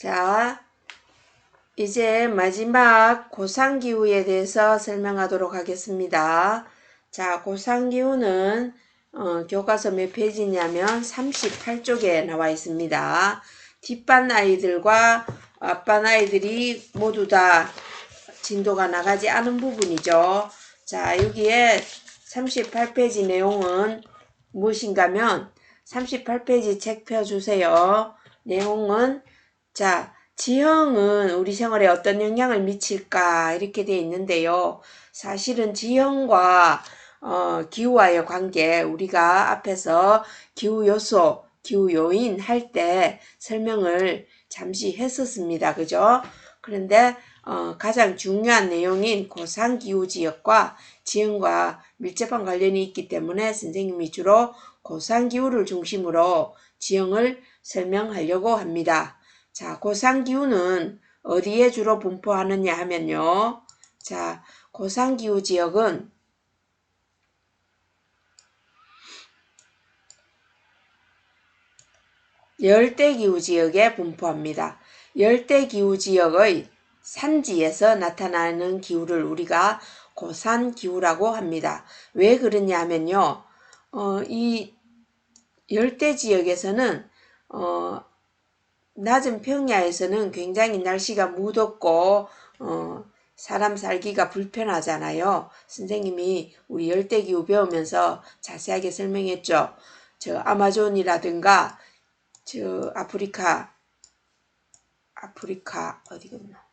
자, 이제 마지막 고상기후에 대해서 설명하도록 하겠습니다. 자, 고상기후는 교과서 몇 페이지냐면 38쪽에 나와 있습니다. 뒷반 아이들과 앞반 아이들이 모두 다 진도가 나가지 않은 부분이죠. 자, 여기에 38페이지 내용은 무엇인가면 38페이지 책 펴주세요. 내용은 자, 지형은 우리 생활에 어떤 영향을 미칠까 이렇게 되어 있는데요. 사실은 지형과 기후와의 관계, 우리가 앞에서 기후 요소, 기후 요인 할 때 설명을 잠시 했었습니다. 그죠? 그런데 가장 중요한 내용인 고산기후지역과 지형과 밀접한 관련이 있기 때문에 선생님이 주로 고산기후를 중심으로 지형을 설명하려고 합니다. 자, 고산기후는 어디에 주로 분포하느냐 하면요. 자, 고산기후 지역은 열대기후 지역에 분포합니다. 열대기후 지역의 산지에서 나타나는 기후를 우리가 고산기후라고 합니다. 왜 그러냐 하면요. 이 열대지역에서는 낮은 평야에서는 굉장히 날씨가 무덥고 사람 살기가 불편하잖아요. 선생님이 우리 열대기후 배우면서 자세하게 설명했죠. 저 아마존이라든가 저 아프리카 어디겠나?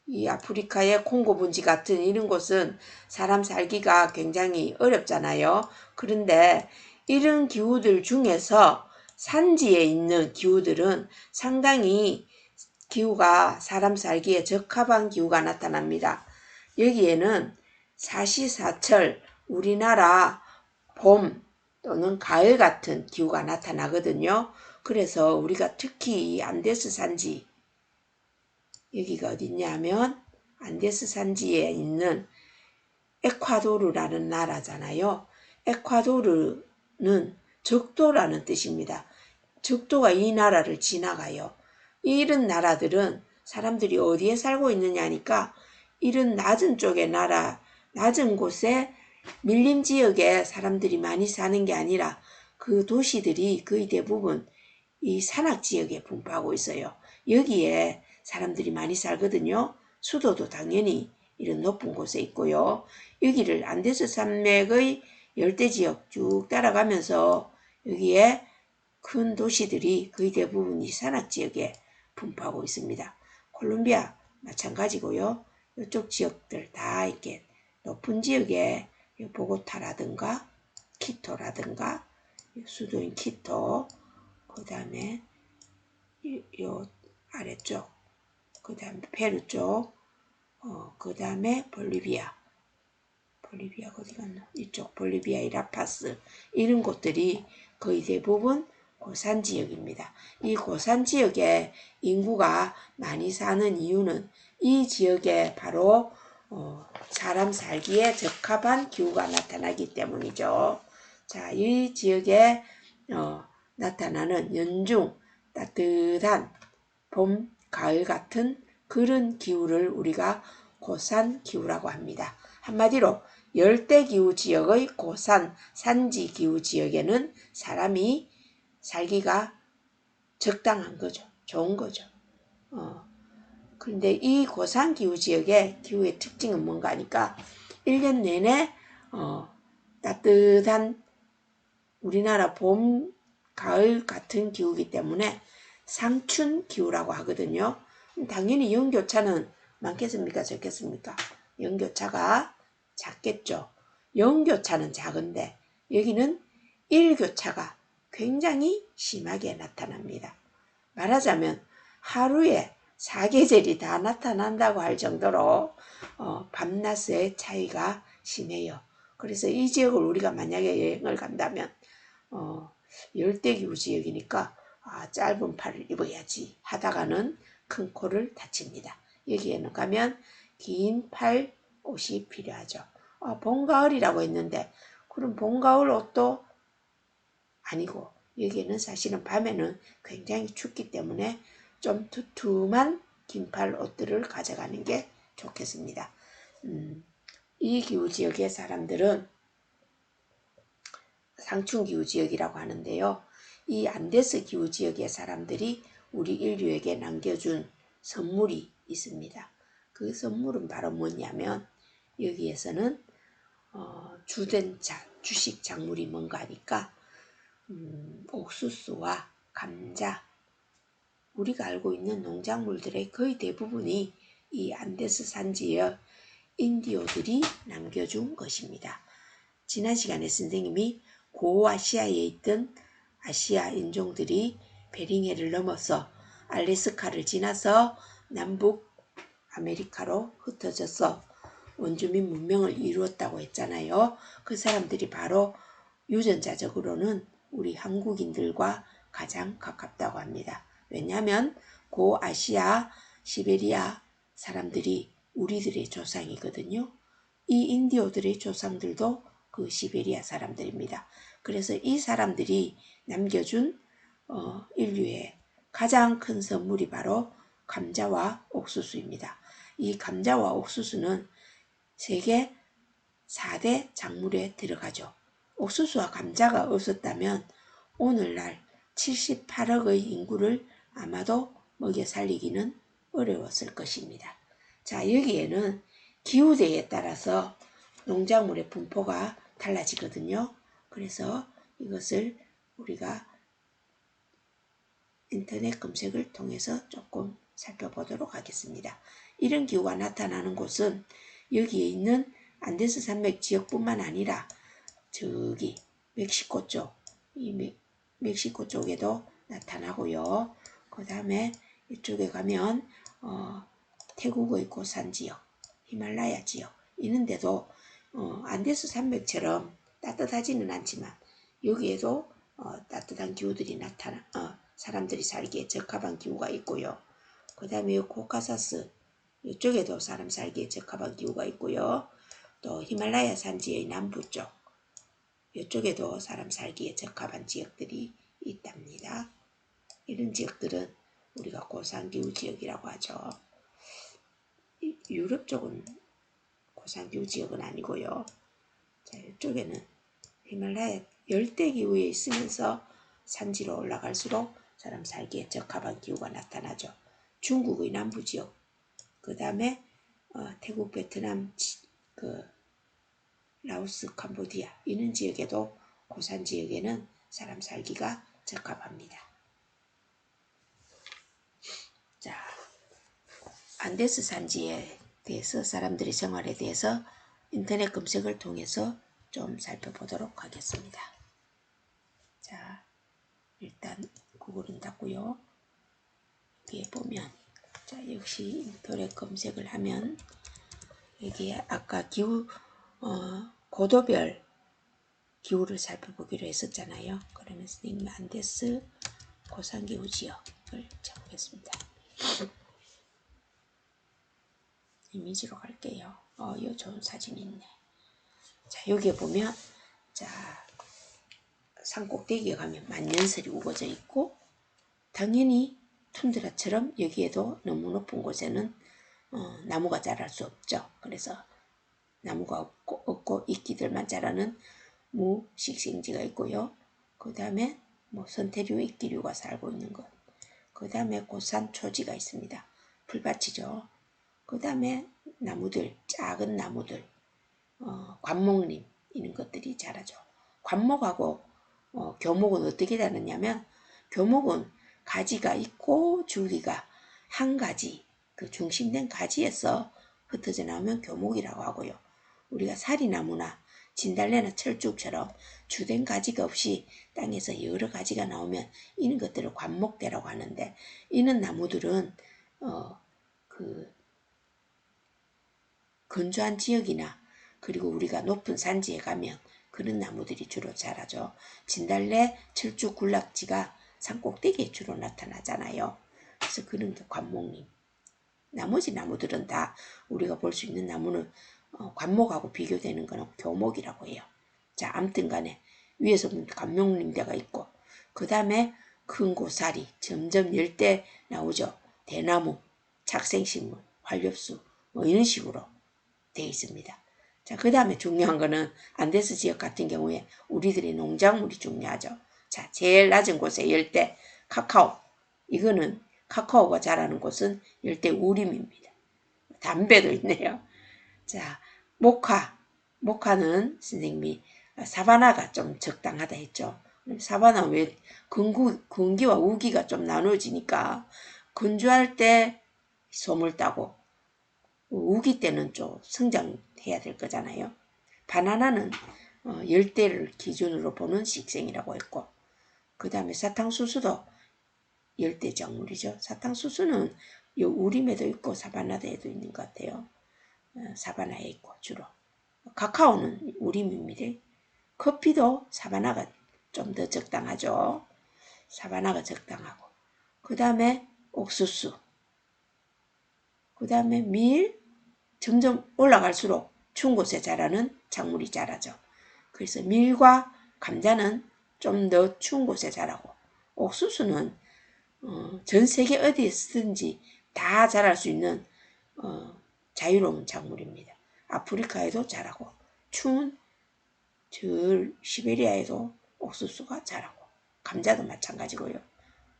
이 아프리카의 콩고 분지 같은 이런 곳은 사람 살기가 굉장히 어렵잖아요. 그런데 이런 기후들 중에서 산지에 있는 기후들은 상당히 기후가 사람 살기에 적합한 기후가 나타납니다. 여기에는 사시사철 우리나라 봄 또는 가을 같은 기후가 나타나거든요. 그래서 우리가 특히 이 안데스 산지, 여기가 어디냐면 안데스 산지에 있는 에콰도르라는 나라잖아요. 에콰도르는 적도라는 뜻입니다. 적도가 이 나라를 지나가요. 이런 나라들은 사람들이 어디에 살고 있느냐니까 이런 낮은 쪽의 나라, 낮은 곳에 밀림 지역에 사람들이 많이 사는 게 아니라 그 도시들이 거의 대부분 이 산악 지역에 분포하고 있어요. 여기에 사람들이 많이 살거든요. 수도도 당연히 이런 높은 곳에 있고요. 여기를 안데스 산맥의 열대지역 쭉 따라가면서 여기에 큰 도시들이 거의 대부분 이 산악지역에 분포하고 있습니다. 콜롬비아 마찬가지고요. 이쪽 지역들 다 이렇게 높은 지역에 보고타라든가 키토라든가 수도인 키토, 그 다음에 요 아래쪽, 그 다음에 페루 쪽, 그 다음에 볼리비아가 어디 갔나? 이쪽 볼리비아 이라파스 이런 곳들이 거의 대부분 고산지역입니다. 이 고산지역에 인구가 많이 사는 이유는 이 지역에 바로 사람 살기에 적합한 기후가 나타나기 때문이죠. 자, 이 지역에 나타나는 연중 따뜻한 봄, 가을 같은 그런 기후를 우리가 고산기후라고 합니다. 한마디로 열대기후 지역의 고산, 산지기후 지역에는 사람이 살기가 적당한 거죠. 좋은 거죠. 그런데 이 고산기후 지역의 기후의 특징은 뭔가 하니까 1년 내내 따뜻한 우리나라 봄, 가을 같은 기후이기 때문에 상춘기후라고 하거든요. 당연히 연교차는 많겠습니까? 적겠습니까? 연교차가 작겠죠. 연교차는 작은데 여기는 일교차가 굉장히 심하게 나타납니다. 말하자면 하루에 사계절이 다 나타난다고 할 정도로 밤낮의 차이가 심해요. 그래서 이 지역을 우리가 만약에 여행을 간다면 열대기후 지역이니까 짧은 팔을 입어야지 하다가는 큰 코를 다칩니다. 여기에는 가면 긴 팔 옷이 필요하죠. 봄, 가을이라고 했는데 그럼 봄, 가을 옷도 아니고 여기에는 사실은 밤에는 굉장히 춥기 때문에 좀 두툼한 긴팔 옷들을 가져가는 게 좋겠습니다. 이 기후지역의 사람들은 상충기후 지역이라고 하는데요. 이 안데스 기후 지역의 사람들이 우리 인류에게 남겨준 선물이 있습니다. 그 선물은 바로 뭐냐면 여기에서는 주된 주식 작물이 뭔가 하니까 옥수수와 감자, 우리가 알고 있는 농작물들의 거의 대부분이 이 안데스 산지의 인디오들이 남겨준 것입니다. 지난 시간에 선생님이 고아시아에 있던 아시아 인종들이 베링해를 넘어서 알래스카를 지나서 남북 아메리카로 흩어져서 원주민 문명을 이루었다고 했잖아요. 그 사람들이 바로 유전자적으로는 우리 한국인들과 가장 가깝다고 합니다. 왜냐하면 고아시아 시베리아 사람들이 우리들의 조상이거든요. 이 인디오들의 조상들도 그 시베리아 사람들입니다. 그래서 이 사람들이 남겨준 인류의 가장 큰 선물이 바로 감자와 옥수수입니다. 이 감자와 옥수수는 세계 4대 작물에 들어가죠. 옥수수와 감자가 없었다면 오늘날 78억의 인구를 아마도 먹여 살리기는 어려웠을 것입니다. 자, 여기에는 기후대에 따라서 농작물의 분포가 달라지거든요. 그래서 이것을 우리가 인터넷 검색을 통해서 조금 살펴보도록 하겠습니다. 이런 기후가 나타나는 곳은 여기에 있는 안데스 산맥 지역뿐만 아니라 저기 멕시코 쪽, 이 멕시코 쪽에도 나타나고요. 그 다음에 이쪽에 가면 태국의 고산 지역, 히말라야 지역 이런데도 안데스 산맥처럼 따뜻하지는 않지만 여기에도 따뜻한 기후들이 사람들이 살기에 적합한 기후가 있고요. 그 다음에 코카사스 이쪽에도 사람 살기에 적합한 기후가 있고요. 또 히말라야 산지의 남부 쪽 이쪽에도 사람 살기에 적합한 지역들이 있답니다. 이런 지역들은 우리가 고산기후 지역이라고 하죠. 유럽 쪽은 고산기후 지역은 아니고요. 자, 이쪽에는 히말라야 열대기후에 있으면서 산지로 올라갈수록 사람 살기에 적합한 기후가 나타나죠. 중국의 남부지역, 그 다음에 태국, 베트남, 라오스, 캄보디아 이런 지역에도 고산 지역에는 사람 살기가 적합합니다. 자, 안데스 산지에 대해서 사람들의 생활에 대해서 인터넷 검색을 통해서 좀 살펴보도록 하겠습니다. 자, 일단 구글은 닫고요. 여기에 보면 자, 역시 인터넷 검색을 하면 여기에 아까 기후 고도별 기후를 살펴보기로 했었잖아요. 그러면 선생님 안데스 고산기후 지역을 잡겠습니다. 이미지로 갈게요. 이 좋은 사진이 있네. 자, 여기에 보면 자, 산 꼭대기에 가면 만년설이 우거져 있고 당연히 툰드라처럼 여기에도 너무 높은 곳에는 나무가 자랄 수 없죠. 그래서 나무가 없고 이끼들만 자라는 무식생지가 있고요. 그 다음에 선태류, 이끼류가 살고 있는 것. 그 다음에 고산 초지가 있습니다. 풀밭이죠. 그 다음에 나무들, 작은 나무들, 관목림 이런 것들이 자라죠. 관목하고 교목은 어떻게 다르냐면 교목은 가지가 있고 줄기가 한 가지, 그 중심된 가지에서 흩어져 나오면 교목이라고 하고요. 우리가 사리나무나 진달래나 철쭉처럼 주된 가지가 없이 땅에서 여러 가지가 나오면 이런 것들을 관목대라고 하는데 이런 나무들은 건조한 지역이나 그리고 우리가 높은 산지에 가면 그런 나무들이 주로 자라죠. 진달래, 철쭉, 군락지가 산 꼭대기에 주로 나타나잖아요. 그래서 그런 게 관목림. 나머지 나무들은 다 우리가 볼 수 있는 나무는 관목하고 비교되는 거는 교목이라고 해요. 자, 아무튼 간에 위에서 보면 관목림대가 있고 그 다음에 큰 고사리, 점점 열대 나오죠. 대나무, 착생식물, 활엽수 뭐 이런 식으로 되어 있습니다. 자, 그 다음에 중요한 거는 안데스 지역 같은 경우에 우리들의 농작물이 중요하죠. 자, 제일 낮은 곳에 열대 카카오. 이거는 카카오가 자라는 곳은 열대 우림입니다. 담배도 있네요. 자, 모카. 모카는 선생님이 사바나가 좀 적당하다 했죠. 사바나 왜 건기와 우기가 좀 나눠지니까 건조할 때 솜을 따고 우기 때는 좀 성장해야 될 거잖아요. 바나나는 열대를 기준으로 보는 식생이라고 했고, 그 다음에 사탕수수도 열대 작물이죠. 사탕수수는 우림에도 있고 사바나에도 있는 것 같아요. 사바나에 있고 주로. 카카오는 우림입니다. 커피도 사바나가 좀 더 적당하죠. 사바나가 적당하고. 그 다음에 옥수수. 그 다음에 밀. 점점 올라갈수록 추운 곳에 자라는 작물이 자라죠. 그래서 밀과 감자는 좀 더 추운 곳에 자라고, 옥수수는 전 세계 어디에서든지 다 자랄 수 있는 자유로운 작물입니다. 아프리카에도 자라고 추운 시베리아에도 옥수수가 자라고 감자도 마찬가지고요.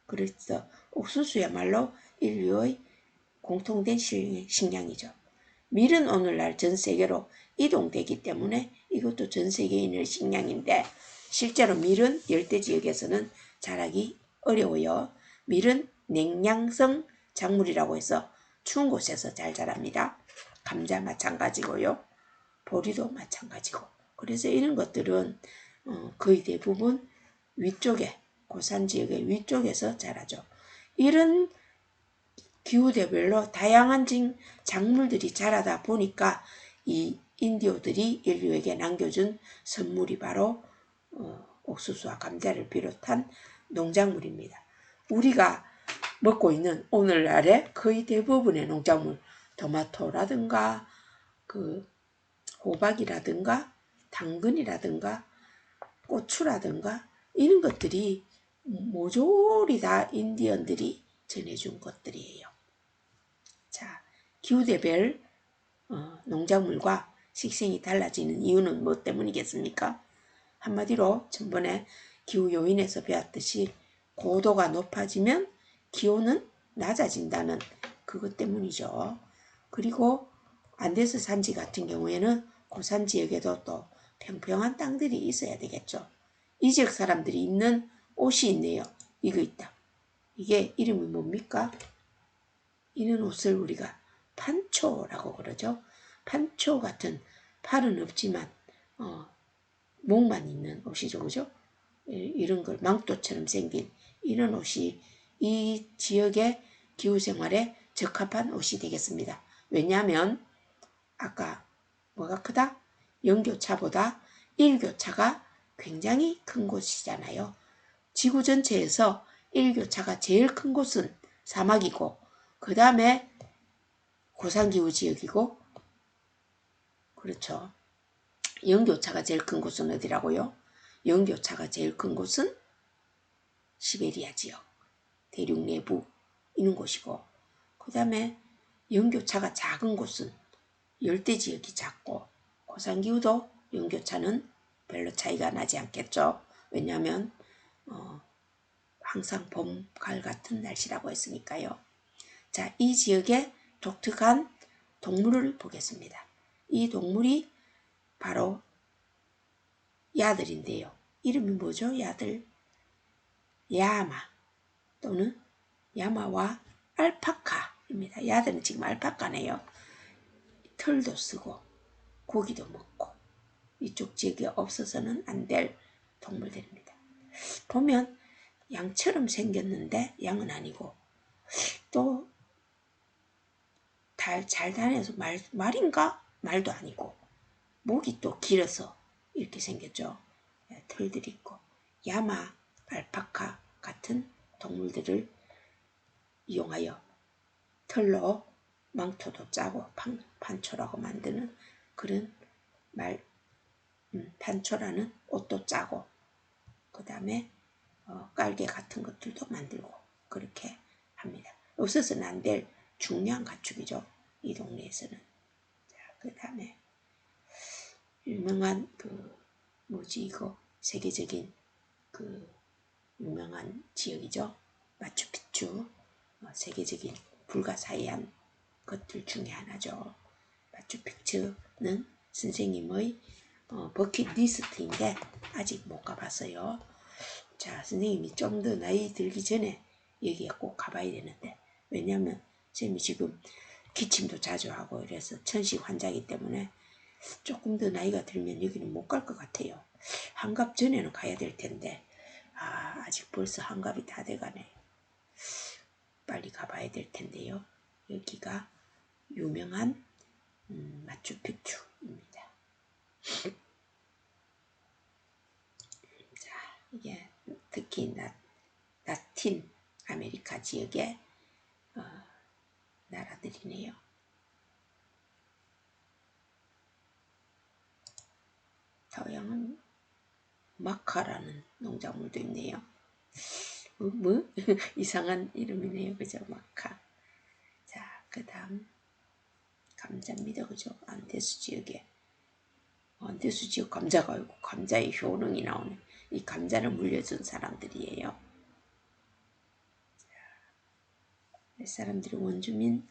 그래서 옥수수야말로 인류의 공통된 식량이죠. 밀은 오늘날 전 세계로 이동되기 때문에 이것도 전 세계인의 식량인데 실제로 밀은 열대지역에서는 자라기 어려워요. 밀은 냉량성 작물이라고 해서 추운 곳에서 잘 자랍니다. 감자 마찬가지고요. 보리도 마찬가지고. 그래서 이런 것들은 거의 대부분 위쪽에, 고산지역의 위쪽에서 자라죠. 이런 기후대별로 다양한 작물들이 자라다 보니까 이 인디오들이 인류에게 남겨준 선물이 바로 옥수수와 감자를 비롯한 농작물입니다. 우리가 먹고 있는 오늘날의 거의 대부분의 농작물, 토마토라든가 그 호박이라든가 당근이라든가 고추라든가 이런 것들이 모조리 다 인디언들이 전해준 것들이에요. 자, 기후대별 농작물과 식생이 달라지는 이유는 뭐 때문이겠습니까? 한마디로 전번에 기후요인에서 배웠듯이 고도가 높아지면 기온은 낮아진다는 그것 때문이죠. 그리고 안데스 산지 같은 경우에는 고산 지역에도 또 평평한 땅들이 있어야 되겠죠. 이 지역 사람들이 입는 옷이 있네요. 이거 있다. 이게 이름이 뭡니까? 이런 옷을 우리가 판초라고 그러죠. 판초 같은 팔은 없지만 목만 있는 옷이죠. 그죠? 이런 걸 망토처럼 생긴 이런 옷이 이 지역의 기후생활에 적합한 옷이 되겠습니다. 왜냐하면 아까 뭐가 크다? 영교차보다 일교차가 굉장히 큰 곳이잖아요. 지구 전체에서 일교차가 제일 큰 곳은 사막이고 그 다음에 고산기후 지역이고, 그렇죠. 영교차가 제일 큰 곳은 어디라고요? 영교차가 제일 큰 곳은 시베리아 지역, 대륙 내부 있는 곳이고, 그 다음에 영교차가 작은 곳은 열대 지역이 작고, 고산기후도 영교차는 별로 차이가 나지 않겠죠. 왜냐하면 항상 봄, 가을 같은 날씨라고 했으니까요. 자, 이 지역의 독특한 동물을 보겠습니다. 이 동물이 바로 야들인데요. 이름이 뭐죠? 야들. 야마 또는 야마와 알파카입니다. 야들은 지금 알파카네요. 털도 쓰고 고기도 먹고 이쪽 지역에 없어서는 안 될 동물들입니다. 보면 양처럼 생겼는데 양은 아니고 또 잘 다녀서 말인가? 말도 아니고 목이 또 길어서 이렇게 생겼죠. 털들이 있고 야마, 알파카 같은 동물들을 이용하여 털로 망토도 짜고 판초라고 만드는 그런 판초라는 옷도 짜고 그 다음에 깔개 같은 것들도 만들고 그렇게 합니다. 없어서는 안 될 중요한 가축이죠. 이 동네에서는. 자, 그 다음에 유명한 이거 세계적인 유명한 지역이죠. 마추픽추. 세계적인 불가사의한 것들 중에 하나죠. 마추픽추는 선생님의 버킷리스트인데 아직 못 가봤어요. 자, 선생님이 좀 더 나이 들기 전에 여기에 꼭 가봐야 되는데, 왜냐면 선생님이 지금 기침도 자주 하고 이래서 천식 환자이기 때문에 조금 더 나이가 들면 여기는 못 갈 것 같아요. 한갑 전에는 가야 될 텐데 아직 벌써 한갑이 다 돼가네. 빨리 가봐야 될 텐데요. 여기가 유명한 마추픽추입니다. 자, 이게 특히 라틴 아메리카 지역의 나라들이네요. 서양은 마카라는 농작물도 있네요. 뭐? 이상한 이름이네요. 그죠? 마카. 자, 그 다음 감자입니다. 그죠? 안데스 지역에 안데스 지역 감자가 있고 감자의 효능이 나오네. 이 감자를 물려준 사람들이에요. 이 사람들이 원주민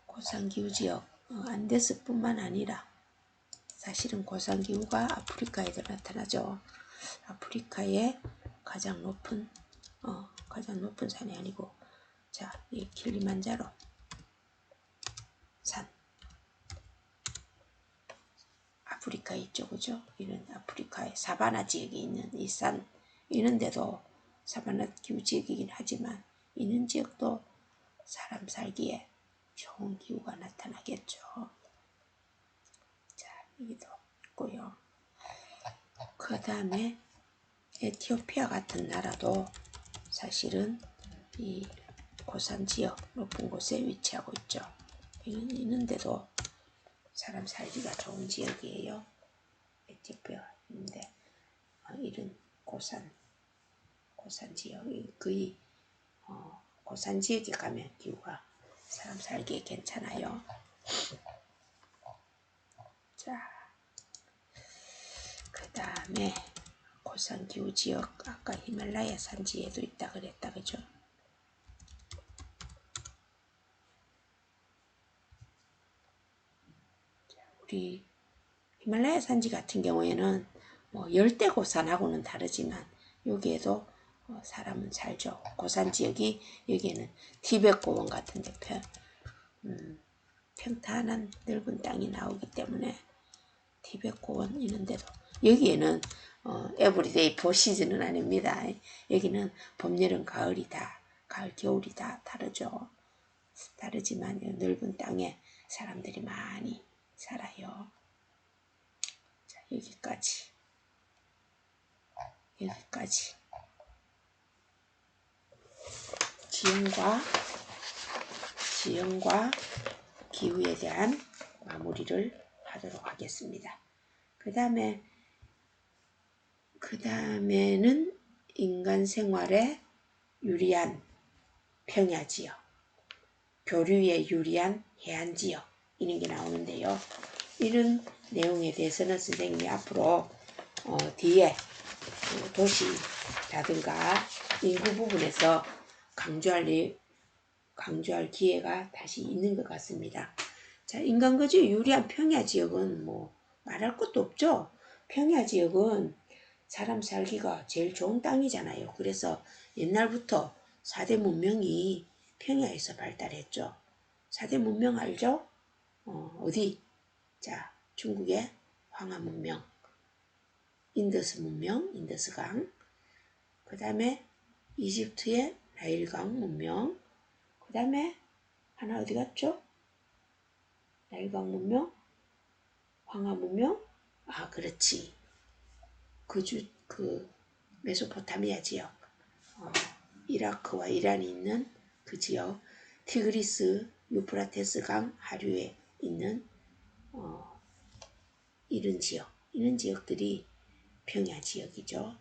고산기후 지역 안데스뿐만 아니라 사실은 고산기후가 아프리카에도 나타나죠. 아프리카의 가장 높은 산이 아니고 자, 이 킬리만자로 산 아프리카 있죠, 그죠? 이런 아프리카의 사바나 지역에 있는 이 산 이런데도 사바나 기후 지역이긴 하지만 이런 지역도 사람 살기에 좋은 기후가 나타나겠죠. 자, 여기도 있고요. 그 다음에 에티오피아 같은 나라도 사실은 이 고산 지역 높은 곳에 위치하고 있죠. 이런데도 사람 살기가 좋은 지역이에요. 에티오피아인데 이런 고산 지역이 거의 고산 지역에 가면 기후가 사람 살기에 괜찮아요. 자, 그 다음에 고산 기후 지역 아까 히말라야 산지에도 있다 그랬다 그죠? 우리 히말라야 산지 같은 경우에는 뭐 열대 고산하고는 다르지만 여기에도 사람은 살죠. 고산 지역이 여기에는 티베트 고원 같은 데 평탄한 넓은 땅이 나오기 때문에 티베트 고원 이런데도 여기에는 에브리데이 포 시즌은 아닙니다. 여기는 봄, 여름, 가을이 다 가을, 겨울이 다 다르죠. 다르지만 넓은 땅에 사람들이 많이 살아요. 자, 여기까지 지형과 기후에 대한 마무리를 하도록 하겠습니다. 그 다음에는 인간 생활에 유리한 평야지역, 교류에 유리한 해안지역 이런 게 나오는데요. 이런 내용에 대해서는 선생님이 앞으로 뒤에 도시라든가 인구 부분에서 강조할 기회가 다시 있는 것 같습니다. 자, 인간거주에 유리한 평야지역은 뭐 말할 것도 없죠. 평야지역은 사람 살기가 제일 좋은 땅이잖아요. 그래서 옛날부터 4대 문명이 평야에서 발달했죠. 4대 문명 알죠? 어디? 자, 중국의 황하 문명, 인더스 문명, 인더스강, 그 다음에 이집트의 나일강 문명, 그 다음에 하나 어디 갔죠? 나일강 문명, 황하 문명, 그렇지. 그 메소포타미아 지역, 이라크와 이란이 있는 그 지역, 티그리스, 유프라테스 강 하류에 있는 이런 지역들이 평야 지역이죠.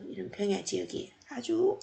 이런 평야 지역이 아주